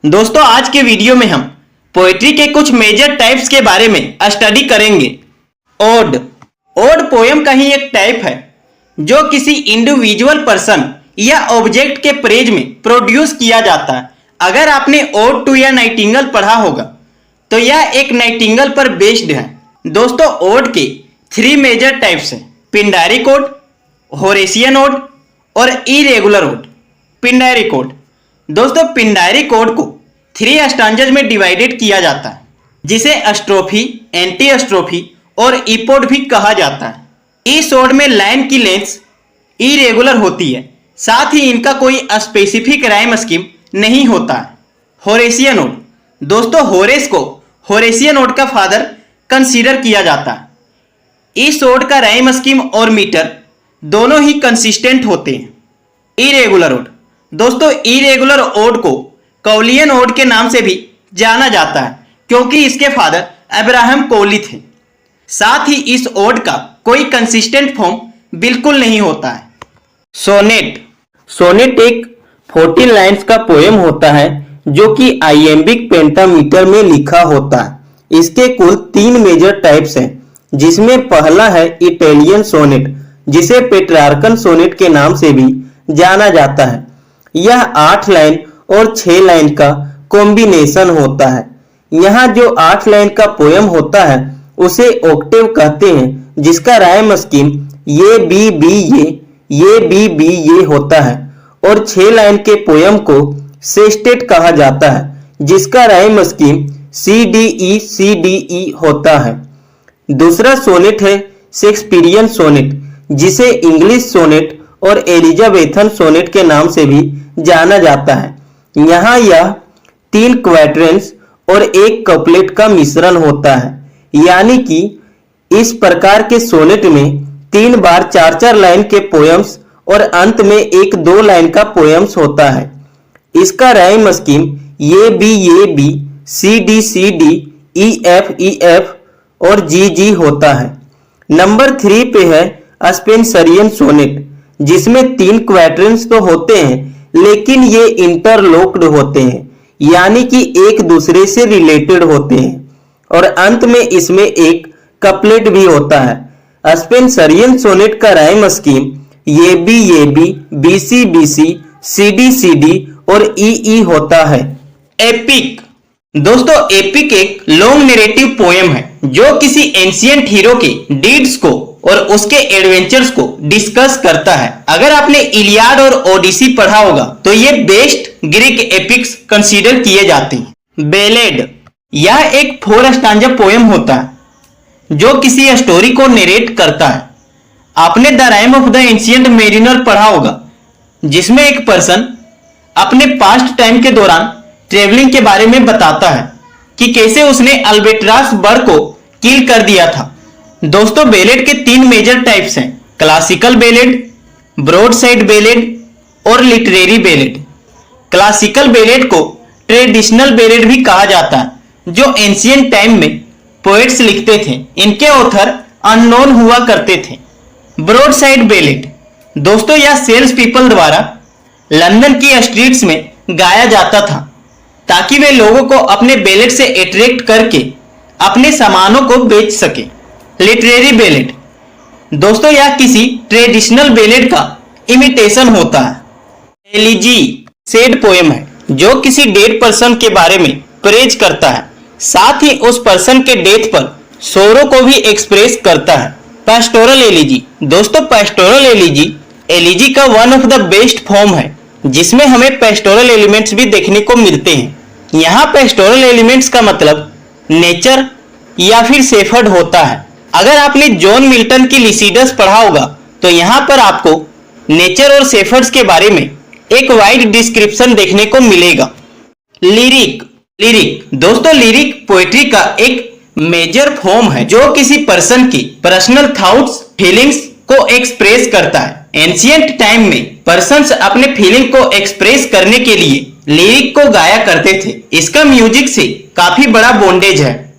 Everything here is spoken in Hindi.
दोस्तों आज के वीडियो में हम पोएट्री के कुछ मेजर टाइप्स के बारे में स्टडी करेंगे। ओड पोएम का ही एक टाइप है जो किसी इंडिविजुअल पर्सन या ऑब्जेक्ट के प्रेज में प्रोड्यूस किया जाता है। अगर आपने ओड टू या नाइटिंगेल पढ़ा होगा तो यह एक नाइटिंगेल पर बेस्ड है। दोस्तों ओड के 3 मेजर टाइप्स हैं, पिंडारिक ओड, होरेशियन ओड और इरेगुलर ओड। पिंडारिक ओड दोस्तों पिंडारिक ओड को 3 स्टांजेस में डिवाइडेड किया जाता है, जिसे अस्ट्रोफी, एंटी अस्ट्रोफी और इपोड भी कहा जाता है। इस ओड में लाइन की लेंथ इरेगुलर होती है, साथ ही इनका कोई स्पेसिफिक राइम स्कीम नहीं होता है। होरेशियन ओड दोस्तों होरेस को होरेशियन ओड का फादर कंसीडर किया जाता है। इस ओड का राइम स्कीम और मीटर दोनों ही कंसिस्टेंट होते हैं। इरेगुलर ओड दोस्तों इरेगुलर ओड को कौलियन ओड के नाम से भी जाना जाता है, क्योंकि इसके फादर अब्राहम कोली थे। साथ ही इस ओड का कोई कंसिस्टेंट फॉर्म बिल्कुल नहीं होता है। सोनेट एक 14 लाइन्स का पोएम होता है जो कि आइएम्बिक पेंटामीटर में लिखा होता है। इसके कुल 3 मेजर टाइप्स हैं, जिसमें पहला है इटालियन सोनेट, जिसे पेट्रार्कन सोनेट के नाम से भी जाना जाता है। यह 8 लाइन और 6 लाइन का कॉम्बिनेशन होता है। यहाँ जो 8 लाइन का पोएम होता है उसे ऑक्टेव कहते हैं, जिसका राइम स्कीम ये बी बी ये बी बी ये होता है। और 6 लाइन के पोएम को सेस्टेट कहा जाता है, जिसका rhyme scheme C D E होता है। दूसरा सोनेट है शेक्सपियरियन सोनेट, जिसे इंग्लिश सोनेट और एलिजाबेथन सोनेट के नाम से भी जाना जाता है। यहाँ यह 3 क्वाड्रेंट्स और 1 कपलेट का मिश्रण होता है, यानी कि इस प्रकार के सोनेट में 3 बार 4-4 लाइन के पोएम्स और अंत में 1-2 लाइन का पोएम्स होता है। इसका राइम स्कीम ये B C D E F और जी होता है। नंबर 3 पे है स्पेंसरियन सोनेट, जिसमें 3 क्वाड्रेंट्स तो होते हैं, लेकिन ये इंटरलॉक्ड होते हैं, यानी कि एक दूसरे से रिलेटेड होते हैं, और अंत में इसमें एक कपलेट भी होता है। स्पेंसरियन सोनेट का राइम स्कीम ये बी सी डी और ई होता है। एपिक दोस्तों एपिक एक लॉन्ग नैरेटिव पोएम है जो किसी एंशिएंट हीरो के डीड्स को और उसके एडवेंचर्स को डिस्कस करता है। अगर आपने इलियाड और ओडिसी पढ़ा होगा तो ये बेस्ट ग्रीक एपिक्स कंसीडर किए जाते हैं। बेलेड यह एक 4 स्टांजा पोएम होता है जो किसी स्टोरी को नरेट करता है। आपने the rhyme of the ancient mariner पढ़ा होगा, जिसमें एक पर्सन अपने पास्ट टाइम के दौरान ट्रेवलिंग के बारे में बताता है कि कैसे उसने अल्बेट्रास बर्ड को किल कर दिया था। दोस्तों बेलेड के 3 मेजर टाइप्स हैं, classical ballad, broadside ballad और लिटरेरी बेलेड। क्लासिकल बेलेड को ट्रेडिशनल बेलेड भी कहा जाता है, जो एंशिएंट टाइम में पोएट्स लिखते थे। इनके ऑथर अननोन हुआ करते थे। ब्रॉड साइड बेलेड दोस्तों यह सेल्स पीपल द्वारा लंदन की स्ट्रीट्स में गाया जाता था, ताकि वे लोगों को अपने बेलेड से अट्रैक्ट करके अपने सामानों को बेच सके। लिटरेरी बेलेड दोस्तों यह किसी ट्रेडिशनल बेलेड का इमिटेशन होता है। एलिजी सैड पोएम है जो किसी डेड पर्सन के बारे में प्रेज करता है, साथ ही उस पर्सन के डेथ पर सोरो को भी एक्सप्रेस करता है। पैस्टोरल एलिजी दोस्तों पैस्टोरल एलिजी का one of the best form है, जिसमें हमें पैस्टोरल एलिमेंट्स भी देखने को मिलते हैं। यहाँ पैस्टोरल एलिमेंट्स का मतलब नेचर या फिर शेफर्ड होता है। अगर आपने जॉन मिल्टन की लिसिडस पढ़ा होगा तो यहाँ पर आपको नेचर और शेफर्ड्स के बारे में एक वाइड डिस्क्रिप्शन देखने को मिलेगा। लिरिक दोस्तों लिरिक पोएट्री का एक मेजर फॉर्म है जो किसी पर्सन की पर्सनल थॉट्स फीलिंग्स को एक्सप्रेस करता है। एंशिएंट टाइम में पर्सन्स अपने फीलिंग को एक्सप्रेस करने के लिए लिरिक को गाया करते थे। इसका म्यूजिक से काफी बड़ा बॉन्डेज है।